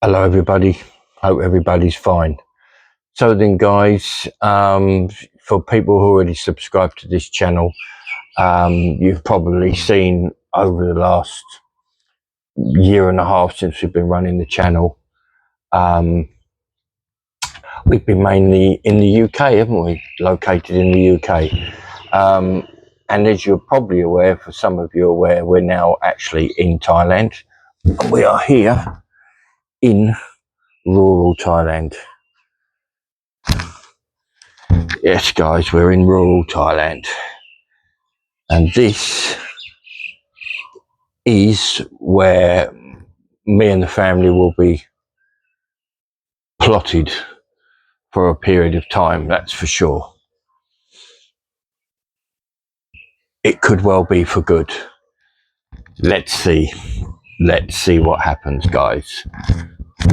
Hello everybody, hope everybody's fine. So then guys, for people who already subscribed to this channel, you've probably seen over the last year and a half since we've been running the channel, um, we've been mainly in the UK, haven't we? Located in the UK. And as you're probably aware, for some of you aware, we're now actually in Thailand. We are here in rural Thailand. Yes guys, we're in rural Thailand. And this is where me and the family will be plotted for a period of time, that's for sure. It could well be for good. Let's see. Let's see what happens, guys.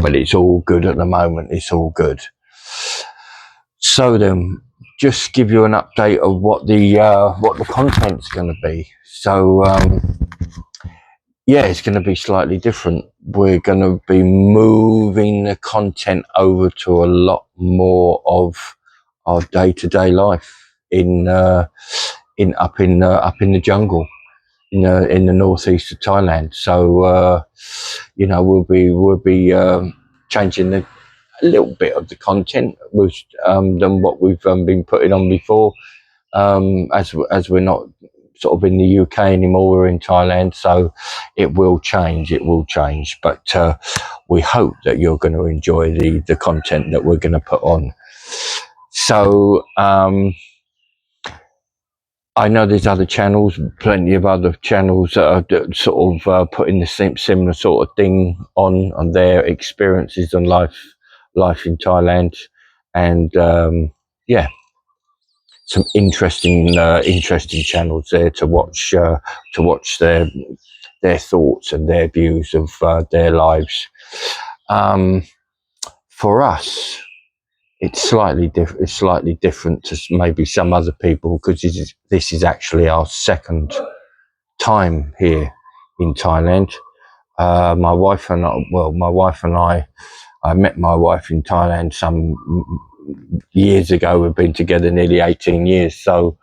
But it's all good at the moment. It's all good. So then, just give you an update of what the content's going to be. So yeah, it's going to be slightly different. We're going to be moving the content over to a lot more of our day-to-day life up in the jungle, in the northeast of Thailand. So we'll be changing a little bit of the content than what we've been putting on before. As we're not sort of in the UK anymore, we're in Thailand, so it will change. But we hope that you're going to enjoy the content that we're going to put on. So I know there's other channels, plenty of other channels that are sort of putting the same similar sort of thing on their experiences and life in Thailand, and yeah, some interesting channels there to watch their thoughts and their views of their lives. For us, it's slightly different to maybe some other people, because this is actually our second time here in Thailand. My wife and I met my wife in Thailand some years ago. We've been together nearly 18 years. So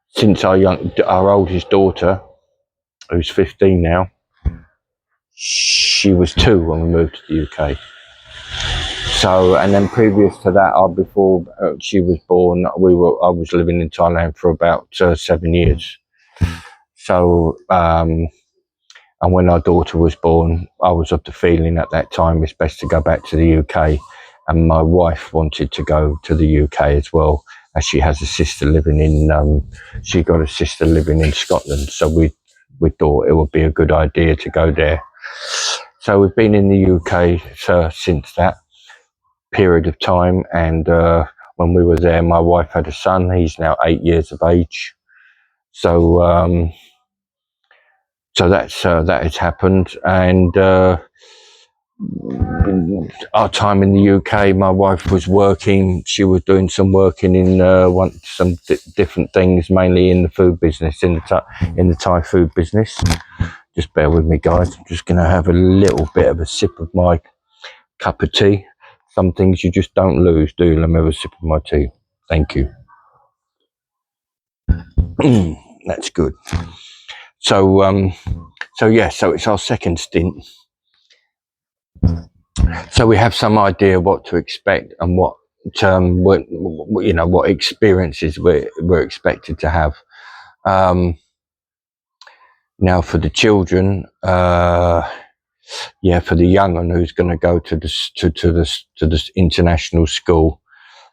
since our oldest daughter, who's 15 now, she was 2 when we moved to the UK. So, and then previous to that, before she was born, I was living in Thailand for about 7 years. So, and when our daughter was born, I was of the feeling at that time it's best to go back to the UK, and my wife wanted to go to the UK as well, as she has a sister living in. She got a sister living in Scotland, so we thought it would be a good idea to go there. So we've been in the UK since that period of time, and when we were there, my wife had a son. He's now 8 years of age. So that has happened, and our time in the UK, my wife was working. She was doing some working in some different things, mainly in the food business, in the Thai food business. Just bear with me, guys. I'm just going to have a little bit of a sip of my cup of tea. Some things you just don't lose, do you? Let me have a sip of my tea. Thank you. That's good. So so it's our second stint. So we have some idea what to expect and what experiences we're expected to have. Now for the children, for the young one who's going to go to this international school,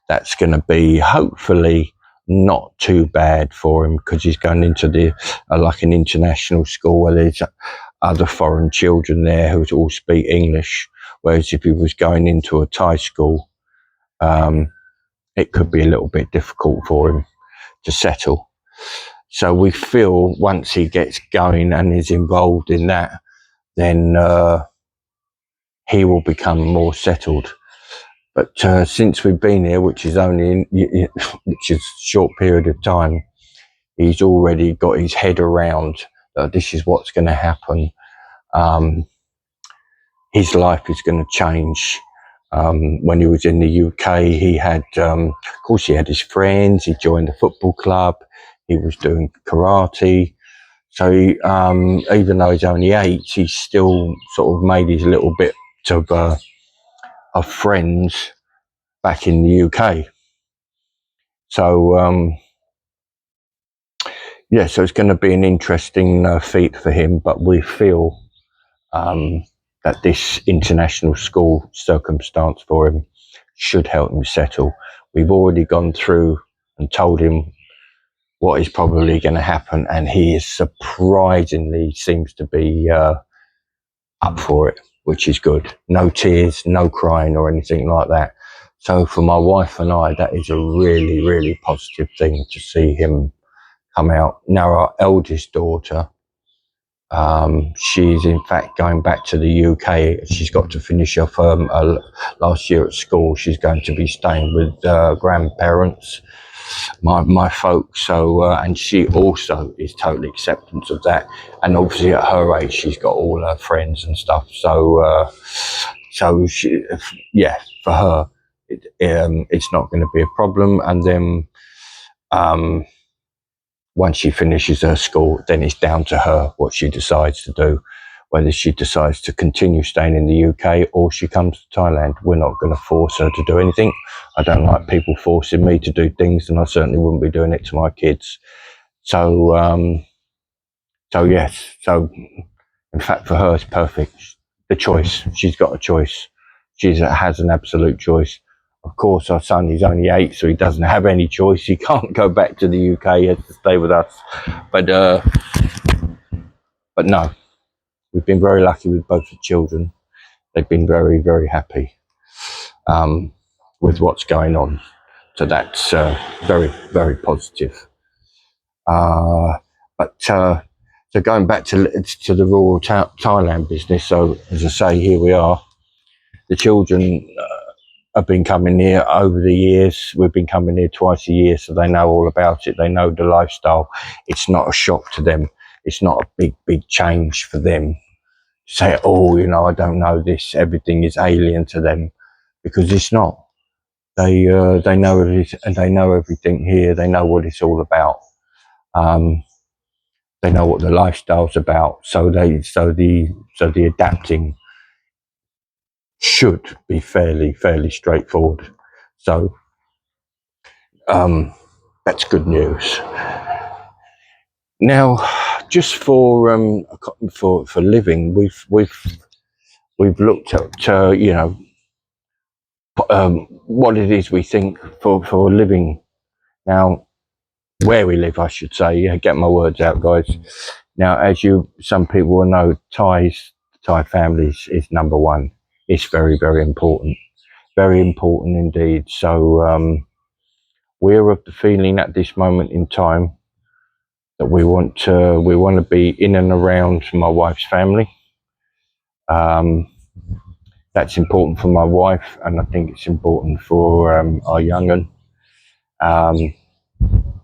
that's going to be hopefully not too bad for him, because he's going into like an international school where there's other foreign children there who all speak English. Whereas if he was going into a Thai school, it could be a little bit difficult for him to settle. So we feel once he gets going and is involved in that, then he will become more settled. But since we've been here, which is only which is a short period of time, he's already got his head around this is what's going to happen. his life is going to change. When he was in the UK, he had, of course, he had his friends. He joined the football club. He was doing karate. So even though he's only 8, he's still sort of made his little bit of friends back in the UK. So yeah, so it's going to be an interesting feat for him. But we feel that this international school circumstance for him should help him settle. We've already gone through and told him what is probably going to happen, and he is surprisingly seems to be up for it, which is good. No tears, no crying or anything like that. So for my wife and I, that is a really, really positive thing to see him come out. Now our eldest daughter, she's in fact going back to the UK. She's got to finish off last year at school. She's going to be staying with grandparents, my folks. So and she also is totally acceptance of that. And obviously at her age, she's got all her friends and stuff. So she, yeah, for her, it's not going to be a problem. And then once she finishes her school, then it's down to her what she decides to do, whether she decides to continue staying in the UK or she comes to Thailand. We're not going to force her to do anything. I don't like people forcing me to do things, and I certainly wouldn't be doing it to my kids. So, yes. So, in fact, for her, it's perfect. The choice. She's got a choice. She has an absolute choice. Of course, our son is only 8, so he doesn't have any choice. He can't go back to the UK. He has to stay with us. But no, we've been very lucky with both the children. They've been very, very happy with what's going on. So that's very, very positive. So going back to the rural Thailand business. So as I say, here we are. The children have been coming here over the years. We've been coming here twice a year, so they know all about it. They know the lifestyle. It's not a shock to them. It's not a big change for them. Say, oh, I don't know this. Everything is alien to them, because it's not. They know everything, and they know everything here. They know what it's all about. They know what the lifestyle's about. So the adapting should be fairly straightforward. So that's good news. Now, just for living, we've looked at what it is we think for living. Now, where we live, I should say. Yeah, get my words out, guys. Now, as some people will know, Thai families is number one. It's very, very important. Very important indeed. So we're of the feeling at this moment in time that we want to be in and around my wife's family. That's important for my wife, and I think it's important for our young'un.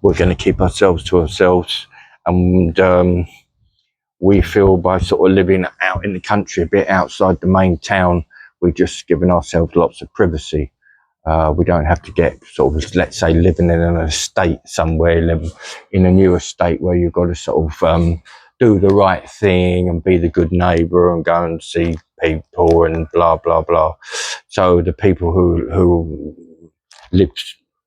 We're going to keep ourselves to ourselves, and we feel by sort of living out in the country, a bit outside the main town, we've just given ourselves lots of privacy. We don't have to get sort of, let's say, living in an estate somewhere, live in a new estate where you've got to sort of do the right thing and be the good neighbour and go and see people and blah, blah, blah. So the people who live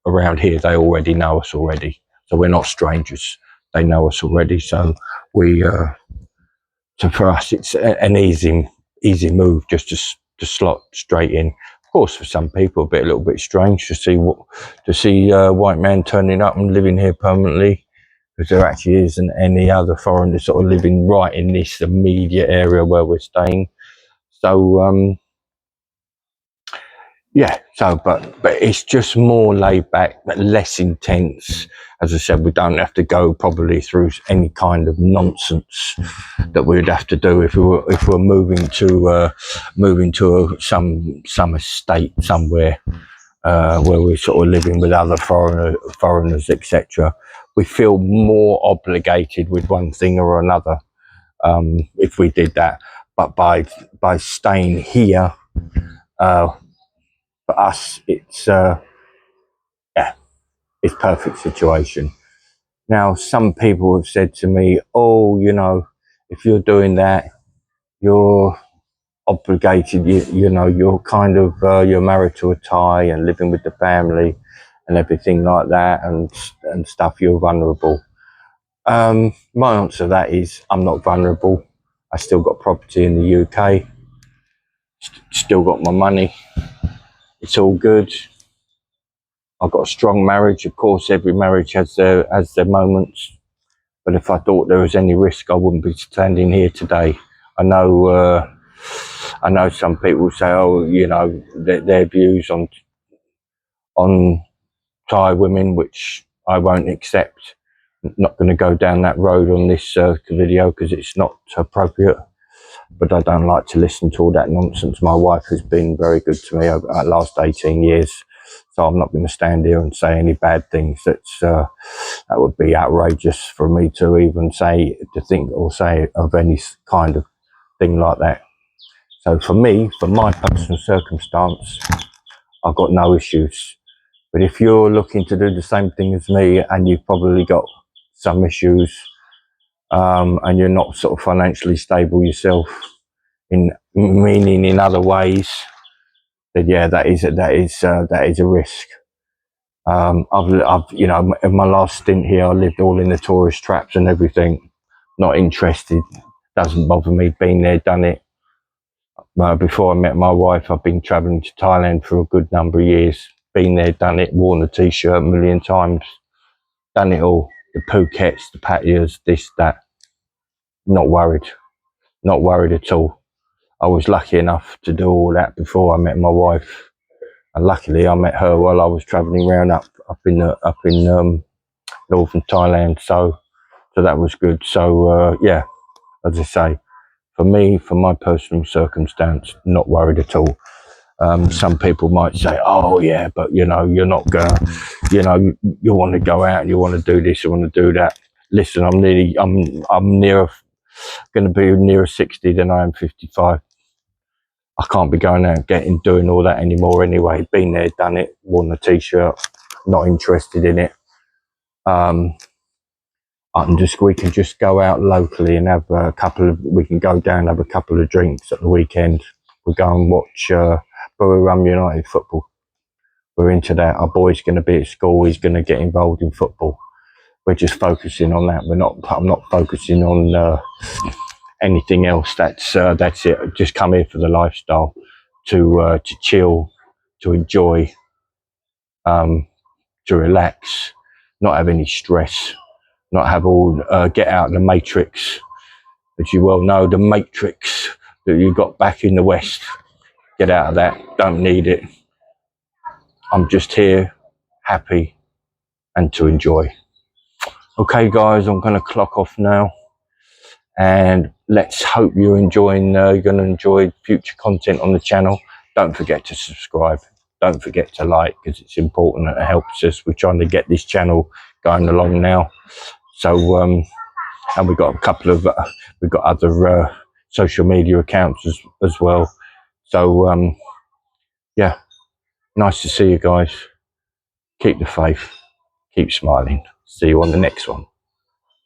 around here, they already know us already. So we're not strangers. They know us already. So so for us, it's an easy move just to slot straight in. Of course, for some people, a little bit strange to see a white man turning up and living here permanently, because there actually isn't any other foreigner sort of living right in this immediate area where we're staying. So yeah, so but it's just more laid back, but less intense. As I said, we don't have to go probably through any kind of nonsense that we'd have to do if we're moving to some estate somewhere where we're sort of living with other foreigners, etc. We feel more obligated with one thing or another if we did that. but by staying here, for us, it's yeah, it's perfect situation. Now, some people have said to me, "Oh, you know, if you're doing that, you're obligated. You know, you're kind of you're married to a Thai and living with the family and everything like that, and stuff. You're vulnerable." My answer to that is, I'm not vulnerable. I still got property in the UK. Still got my money. It's all good. I've got a strong marriage. Of course, every marriage has their moments. But if I thought there was any risk, I wouldn't be standing here today. I know. I know some people say, "Oh, you know, their views on Thai women," which I won't accept. I'm not going to go down that road on this video because it's not appropriate. But I don't like to listen to all that nonsense. My wife has been very good to me over the last 18 years. So I'm not going to stand here and say any bad things. That would be outrageous for me to even say, to think or say of any kind of thing like that. So for me, for my personal circumstance, I've got no issues. But if you're looking to do the same thing as me and you've probably got some issues, and you're not sort of financially stable yourself, in other ways, then yeah, that is a risk. I've you know, in my last stint here, I lived all in the tourist traps and everything. Not interested. Doesn't bother me. Been there, done it. Before I met my wife, I've been travelling to Thailand for a good number of years. Been there, done it. Worn the t-shirt a million times. Done it all. The Phukets, the Pattayas, this, that. Not worried. Not worried at all. I was lucky enough to do all that before I met my wife. And luckily, I met her while I was travelling around up in northern Thailand. So that was good. So yeah, as I say, for me, for my personal circumstance, not worried at all. Some people might say, "Oh yeah, but you know, you're not gonna, you know, you want to go out and you want to do this, you want to do that." Listen, I'm going to be nearer 60 than I am 55. I can't be going out doing all that anymore anyway. Been there, done it, worn the t-shirt, not interested in it. We can just go out locally and have we can go down and have a couple of drinks at the weekend. We'll go and watch Borough United football. We're into that. Our boy's going to be at school. He's going to get involved in football. We're just focusing on that. I'm not focusing on anything else. That's it. Just come here for the lifestyle, to chill, to enjoy, to relax, not have any stress, not have all get out of the matrix. As you well know, the matrix that you got back in the West. Get out of that. Don't need it. I'm just here, happy, and to enjoy. Okay, guys, I'm going to clock off now. And let's hope you're enjoying, you're going to enjoy future content on the channel. Don't forget to subscribe. Don't forget to like, because it's important and it helps us. We're trying to get this channel going along now. So, and we've got we've got other social media accounts as well. So, yeah, nice to see you guys. Keep the faith. Keep smiling. See you on the next one.